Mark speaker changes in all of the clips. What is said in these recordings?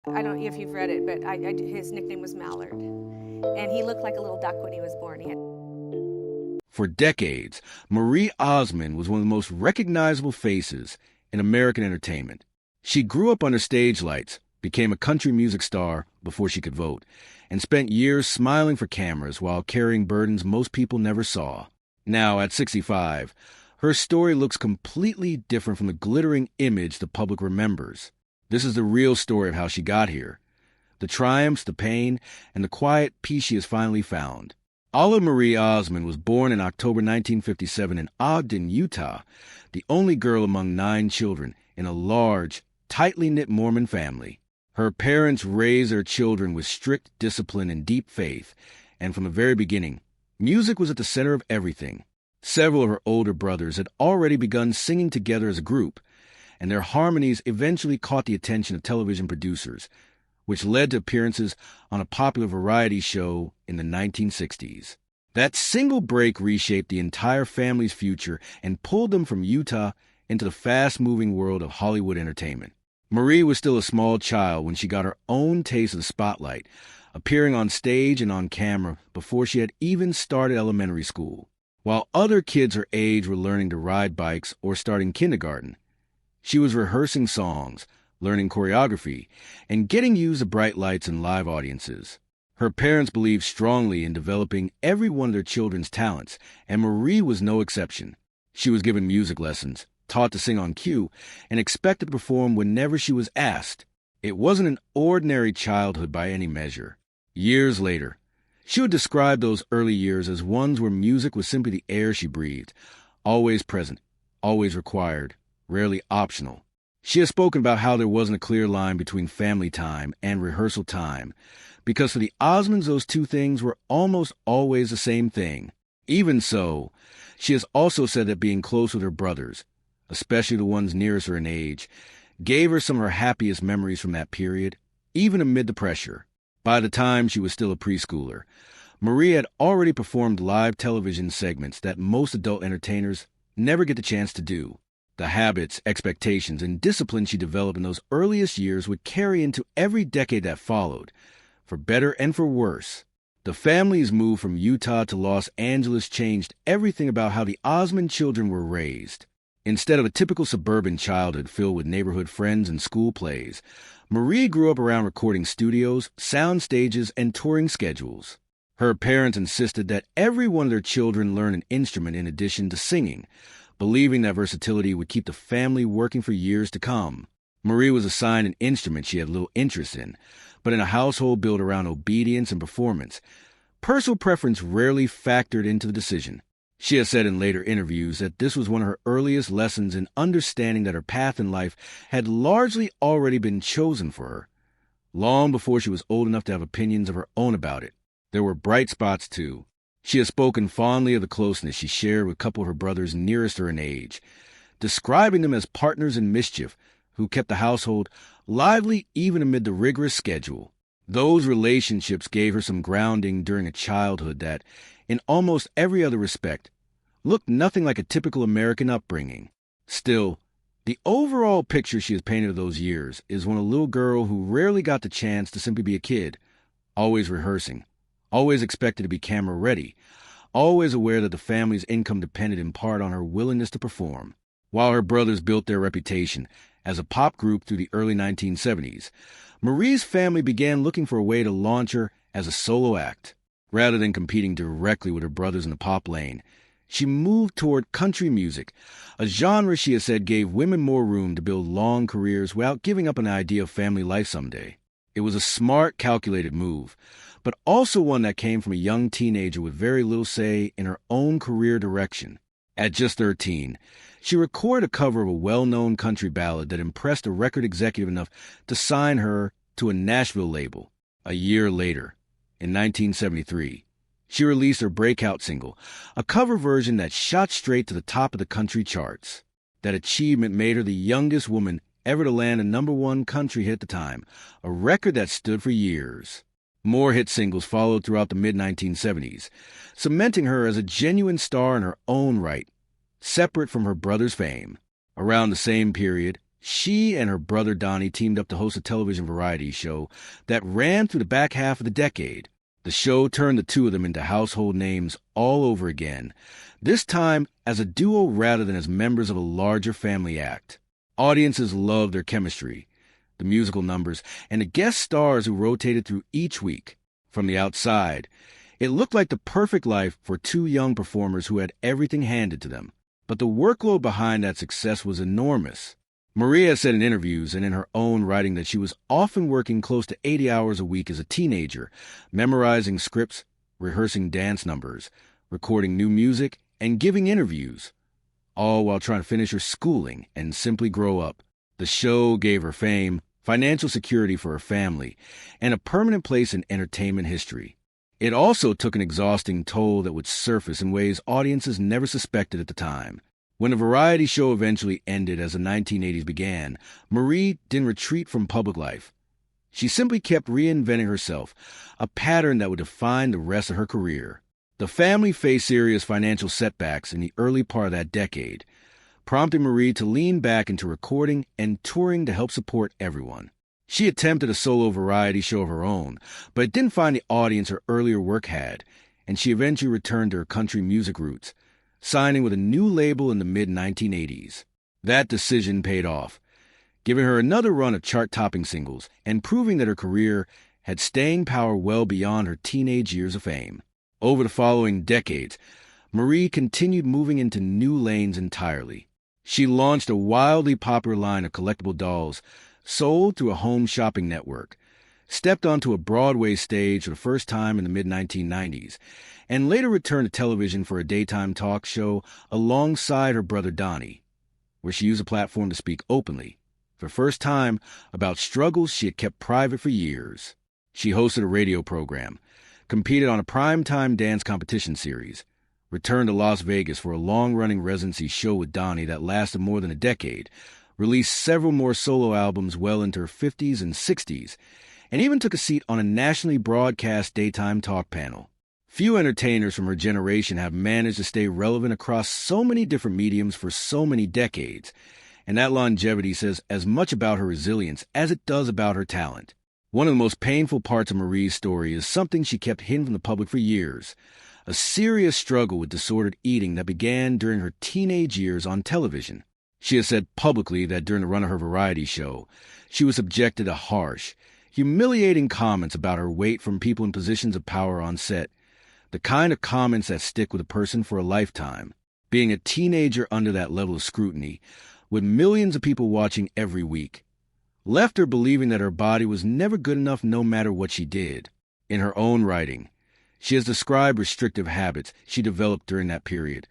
Speaker 1: I don't know if you've read it, but his nickname was Mallard. And he looked like a little duck when he was born.
Speaker 2: For decades, Marie Osmond was one of the most recognizable faces in American entertainment. She grew up under stage lights, became a country music star before she could vote, and spent years smiling for cameras while carrying burdens most people never saw. Now, at 65, her story looks completely different from the glittering image the public remembers. This is the real story of how she got here, the triumphs, the pain, and the quiet peace she has finally found. Olive Marie Osmond was born in October 1957 in Ogden, Utah, the only girl among 9 children in a large, tightly knit Mormon family. Her parents raised their children with strict discipline and deep faith, and from the very beginning, music was at the center of everything. Several of her older brothers had already begun singing together as a group, and their harmonies eventually caught the attention of television producers, which led to appearances on a popular variety show in the 1960s. That single break reshaped the entire family's future and pulled them from Utah into the fast-moving world of Hollywood entertainment. Marie was still a small child when she got her own taste of the spotlight, appearing on stage and on camera before she had even started elementary school. While other kids her age were learning to ride bikes or starting kindergarten, she was rehearsing songs, learning choreography, and getting used to bright lights and live audiences. Her parents believed strongly in developing every one of their children's talents, and Marie was no exception. She was given music lessons, taught to sing on cue, and expected to perform whenever she was asked. It wasn't an ordinary childhood by any measure. Years later, she would describe those early years as ones where music was simply the air she breathed, always present, always required, rarely optional. She has spoken about how there wasn't a clear line between family time and rehearsal time, because for the Osmonds those two things were almost always the same thing. Even so, she has also said that being close with her brothers, especially the ones nearest her in age, gave her some of her happiest memories from that period, even amid the pressure. By the time she was still a preschooler, Marie had already performed live television segments that most adult entertainers never get the chance to do. The habits, expectations, and discipline she developed in those earliest years would carry into every decade that followed, for better and for worse. The family's move from Utah to Los Angeles changed everything about how the Osmond children were raised. Instead of a typical suburban childhood filled with neighborhood friends and school plays, Marie grew up around recording studios, sound stages, and touring schedules. Her parents insisted that every one of their children learn an instrument in addition to singing, believing that versatility would keep the family working for years to come. Marie was assigned an instrument she had little interest in, but in a household built around obedience and performance, personal preference rarely factored into the decision. She has said in later interviews that this was one of her earliest lessons in understanding that her path in life had largely already been chosen for her, long before she was old enough to have opinions of her own about it. There were bright spots, too. She has spoken fondly of the closeness she shared with a couple of her brothers nearest her in age, describing them as partners in mischief who kept the household lively even amid the rigorous schedule. Those relationships gave her some grounding during a childhood that, in almost every other respect, looked nothing like a typical American upbringing. Still, the overall picture she has painted of those years is one of a little girl who rarely got the chance to simply be a kid, always rehearsing, always expected to be camera ready, always aware that the family's income depended in part on her willingness to perform. While her brothers built their reputation as a pop group through the early 1970s, Marie's family began looking for a way to launch her as a solo act. Rather than competing directly with her brothers in the pop lane, she moved toward country music, a genre she has said gave women more room to build long careers without giving up an idea of family life someday. It was a smart, calculated move, but also one that came from a young teenager with very little say in her own career direction. At just 13, she recorded a cover of a well-known country ballad that impressed a record executive enough to sign her to a Nashville label. A year later, in 1973, she released her breakout single, a cover version that shot straight to the top of the country charts. That achievement made her the youngest woman ever to land a #1 country hit at the time, a record that stood for years. More hit singles followed throughout the mid-1970s, cementing her as a genuine star in her own right, separate from her brother's fame. Around the same period, She and her brother Donnie teamed up to host a television variety show that ran through the back half of the decade. The show turned the two of them into household names all over again, this time as a duo rather than as members of a larger family act. Audiences loved their chemistry, the musical numbers, and the guest stars who rotated through each week. From the outside, it looked like the perfect life for two young performers who had everything handed to them. But the workload behind that success was enormous. Maria said in interviews and in her own writing that she was often working close to 80 hours a week as a teenager, memorizing scripts, rehearsing dance numbers, recording new music, and giving interviews, all while trying to finish her schooling and simply grow up. The show gave her fame, financial security for her family, and a permanent place in entertainment history. It also took an exhausting toll that would surface in ways audiences never suspected at the time. When the variety show eventually ended as the 1980s began, Marie didn't retreat from public life. She simply kept reinventing herself, a pattern that would define the rest of her career. The family faced serious financial setbacks in the early part of that decade, prompting Marie to lean back into recording and touring to help support everyone. She attempted a solo variety show of her own, but it didn't find the audience her earlier work had, and she eventually returned to her country music roots, signing with a new label in the mid-1980s. That decision paid off, giving her another run of chart-topping singles and proving that her career had staying power well beyond her teenage years of fame. Over the following decades, Marie continued moving into new lanes entirely. She launched a wildly popular line of collectible dolls sold through a home shopping network, stepped onto a Broadway stage for the first time in the mid-1990s, and later returned to television for a daytime talk show alongside her brother Donnie, where she used a platform to speak openly, for the first time, about struggles she had kept private for years. She hosted a radio program, competed on a primetime dance competition series, returned to Las Vegas for a long-running residency show with Donnie that lasted more than a decade, released several more solo albums well into her 50s and 60s, and even took a seat on a nationally broadcast daytime talk panel. Few entertainers from her generation have managed to stay relevant across so many different mediums for so many decades, and that longevity says as much about her resilience as it does about her talent. One of the most painful parts of Marie's story is something she kept hidden from the public for years, a serious struggle with disordered eating that began during her teenage years on television. She has said publicly that during the run of her variety show, she was subjected to harsh, humiliating comments about her weight from people in positions of power on set, the kind of comments that stick with a person for a lifetime. Being a teenager under that level of scrutiny, with millions of people watching every week, left her believing that her body was never good enough no matter what she did. In her own writing, she has described restrictive habits she developed during that period,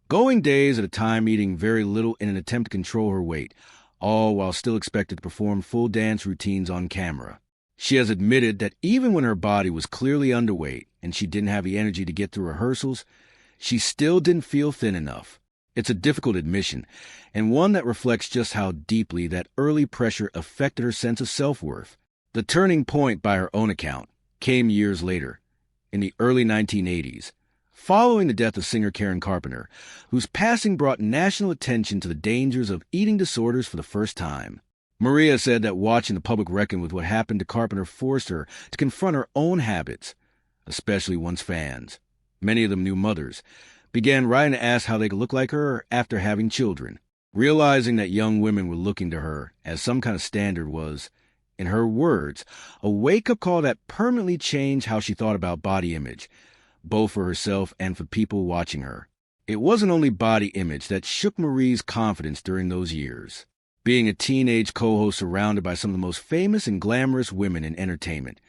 Speaker 2: going days at a time eating very little in an attempt to control her weight, all while still expected to perform full dance routines on camera. She has admitted that even when her body was clearly underweight and she didn't have the energy to get through rehearsals, she still didn't feel thin enough. It's a difficult admission, and one that reflects just how deeply that early pressure affected her sense of self-worth. The turning point, by her own account, came years later, in the early 1980s, following the death of singer Karen Carpenter, whose passing brought national attention to the dangers of eating disorders for the first time. Maria said that watching the public reckon with what happened to Carpenter forced her to confront her own habits, especially one's fans, many of them new mothers, began writing to ask how they could look like her after having children. Realizing that young women were looking to her as some kind of standard was, in her words, a wake-up call that permanently changed how she thought about body image, both for herself and for people watching her. It wasn't only body image that shook Marie's confidence during those years. Being a teenage co-host surrounded by some of the most famous and glamorous women in entertainment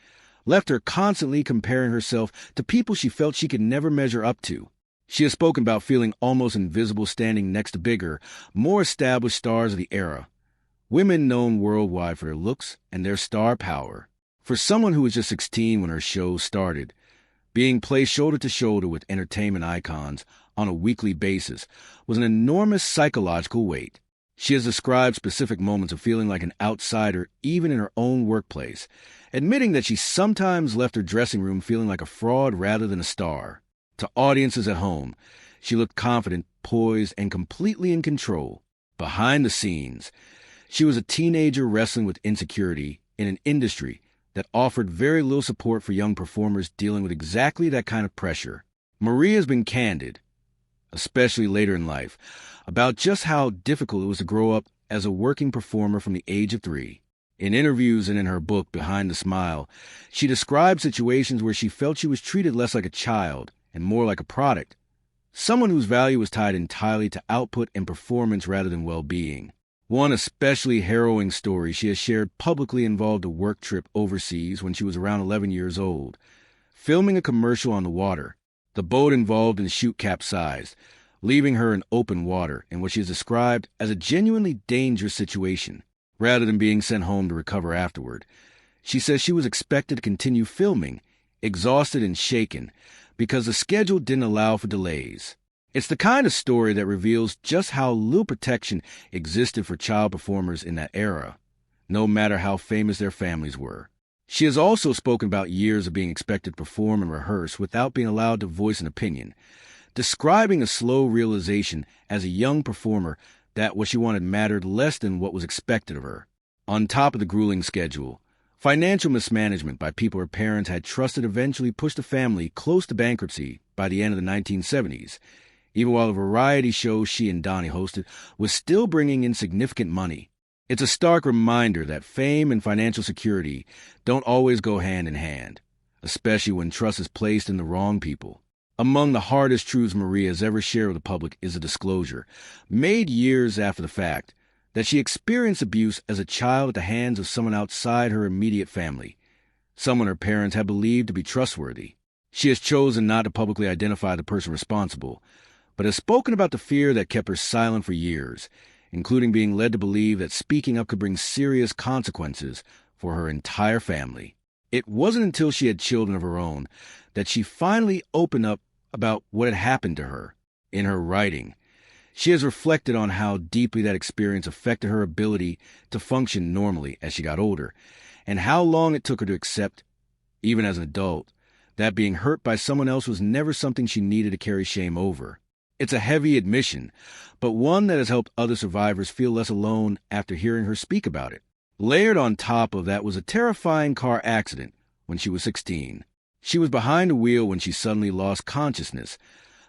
Speaker 2: left her constantly comparing herself to people she felt she could never measure up to. She has spoken about feeling almost invisible standing next to bigger, more established stars of the era, women known worldwide for their looks and their star power. For someone who was just 16 when her show started, being placed shoulder to shoulder with entertainment icons on a weekly basis was an enormous psychological weight. She has described specific moments of feeling like an outsider even in her own workplace, admitting that she sometimes left her dressing room feeling like a fraud rather than a star. To audiences at home, she looked confident, poised, and completely in control. Behind the scenes, She was a teenager wrestling with insecurity in an industry that offered very little support for young performers dealing with exactly that kind of pressure. Marie has been candid, especially later in life, about just how difficult it was to grow up as a working performer from the age of 3. In interviews and in her book, Behind the Smile, she described situations where she felt she was treated less like a child and more like a product, someone whose value was tied entirely to output and performance rather than well-being. One especially harrowing story she has shared publicly involved a work trip overseas when she was around 11 years old. Filming a commercial on the water, the boat involved in the shoot capsized, leaving her in open water in what she has described as a genuinely dangerous situation, rather than being sent home to recover afterward. She says she was expected to continue filming, exhausted and shaken, because the schedule didn't allow for delays. It's the kind of story that reveals just how little protection existed for child performers in that era, no matter how famous their families were. She has also spoken about years of being expected to perform and rehearse without being allowed to voice an opinion, describing a slow realization as a young performer that what she wanted mattered less than what was expected of her. On top of the grueling schedule, financial mismanagement by people her parents had trusted eventually pushed the family close to bankruptcy by the end of the 1970s, even while the variety show she and Donnie hosted was still bringing in significant money. It's a stark reminder that fame and financial security don't always go hand in hand, especially when trust is placed in the wrong people. Among the hardest truths Marie has ever shared with the public is a disclosure, made years after the fact, that she experienced abuse as a child at the hands of someone outside her immediate family, someone her parents had believed to be trustworthy. She has chosen not to publicly identify the person responsible, but has spoken about the fear that kept her silent for years, including being led to believe that speaking up could bring serious consequences for her entire family. It wasn't until she had children of her own that she finally opened up about what had happened to her. In her writing, she has reflected on how deeply that experience affected her ability to function normally as she got older, and how long it took her to accept, even as an adult, that being hurt by someone else was never something she needed to carry shame over. It's a heavy admission, but one that has helped other survivors feel less alone after hearing her speak about it. Layered on top of that was a terrifying car accident when she was 16. She was behind the wheel when she suddenly lost consciousness,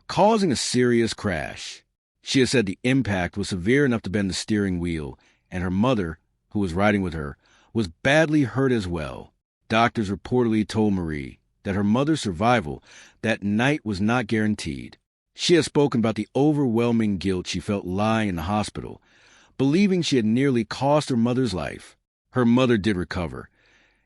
Speaker 2: causing a serious crash. She has said the impact was severe enough to bend the steering wheel, and her mother, who was riding with her, was badly hurt as well. Doctors reportedly told Marie that her mother's survival that night was not guaranteed. She has spoken about the overwhelming guilt she felt lying in the hospital, believing she had nearly cost her mother's life. Her mother did recover,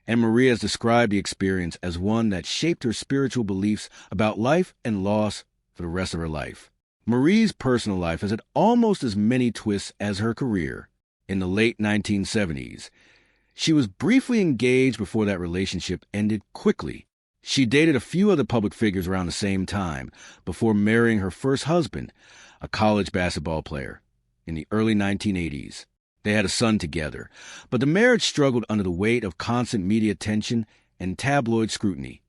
Speaker 2: and Maria has described the experience as one that shaped her spiritual beliefs about life and loss for the rest of her life. Marie's personal life has had almost as many twists as her career. In the late 1970s, she was briefly engaged before that relationship ended quickly. She dated a few other public figures around the same time before marrying her first husband, a college basketball player, in the early 1980s. They had a son together, but the marriage struggled under the weight of constant media attention and tabloid scrutiny,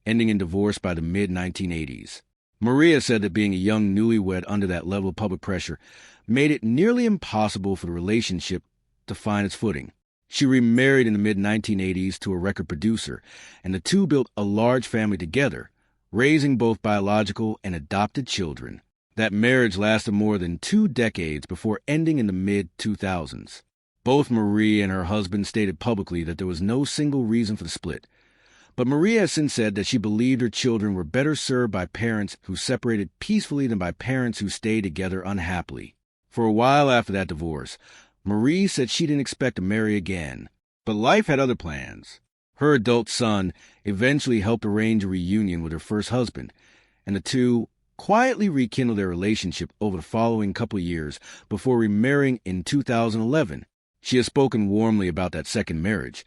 Speaker 2: ending in divorce by the mid-1980s. Maria said that being a young newlywed under that level of public pressure made it nearly impossible for the relationship to find its footing. She remarried in the mid-1980s to a record producer, and the two built a large family together, raising both biological and adopted children. That marriage lasted more than 2 decades before ending in the mid-2000s. Both Marie and her husband stated publicly that there was no single reason for the split, but Maria has since said that she believed her children were better served by parents who separated peacefully than by parents who stayed together unhappily. For a while after that divorce, Marie said she didn't expect to marry again, but life had other plans. Her adult son eventually helped arrange a reunion with her first husband, and the two quietly rekindled their relationship over the following couple of years before remarrying in 2011. She has spoken warmly about that second marriage,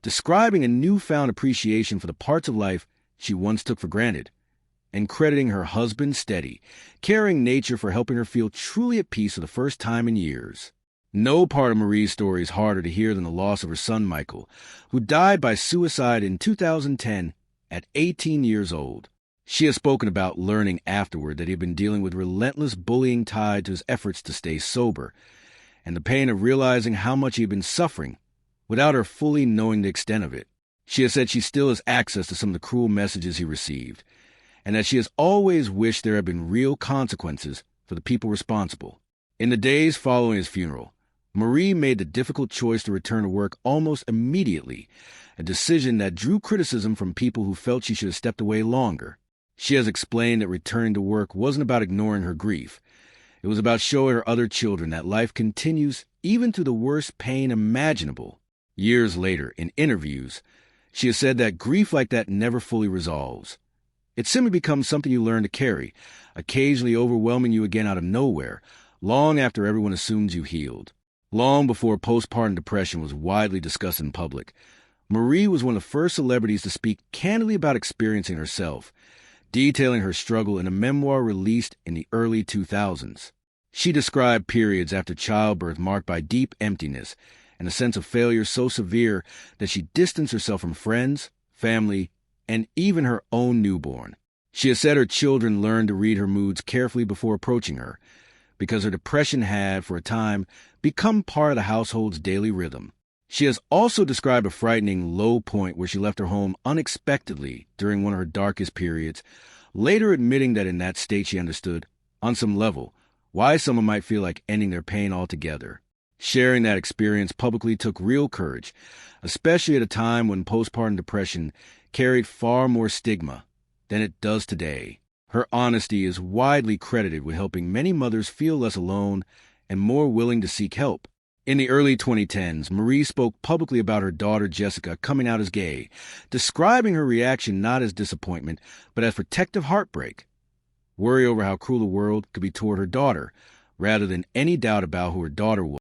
Speaker 2: describing a newfound appreciation for the parts of life she once took for granted, and crediting her husband's steady, caring nature for helping her feel truly at peace for the first time in years. No part of Marie's story is harder to hear than the loss of her son Michael, who died by suicide in 2010 at 18 years old. She has spoken about learning afterward that he had been dealing with relentless bullying tied to his efforts to stay sober, and the pain of realizing how much he had been suffering without her fully knowing the extent of it. She has said she still has access to some of the cruel messages he received, and that she has always wished there had been real consequences for the people responsible. In the days following his funeral, Marie made the difficult choice to return to work almost immediately, a decision that drew criticism from people who felt she should have stepped away longer. She has explained that returning to work wasn't about ignoring her grief. It was about showing her other children that life continues even through the worst pain imaginable. Years later, in interviews, she has said that grief like that never fully resolves. It simply becomes something you learn to carry, occasionally overwhelming you again out of nowhere, long after everyone assumes you healed. Long before postpartum depression was widely discussed in public, Marie was one of the first celebrities to speak candidly about experiencing herself, detailing her struggle in a memoir released in the early 2000s. She described periods after childbirth marked by deep emptiness and a sense of failure so severe that she distanced herself from friends, family, and even her own newborn. She has said her children learned to read her moods carefully before approaching her, because her depression had, for a time, become part of the household's daily rhythm. She has also described a frightening low point where she left her home unexpectedly during one of her darkest periods, later admitting that in that state she understood, on some level, why someone might feel like ending their pain altogether. Sharing that experience publicly took real courage, especially at a time when postpartum depression carried far more stigma than it does today. Her honesty is widely credited with helping many mothers feel less alone and more willing to seek help. In the early 2010s, Marie spoke publicly about her daughter Jessica coming out as gay, describing her reaction not as disappointment, but as protective heartbreak. Worry over how cruel the world could be toward her daughter, rather than any doubt about who her daughter was.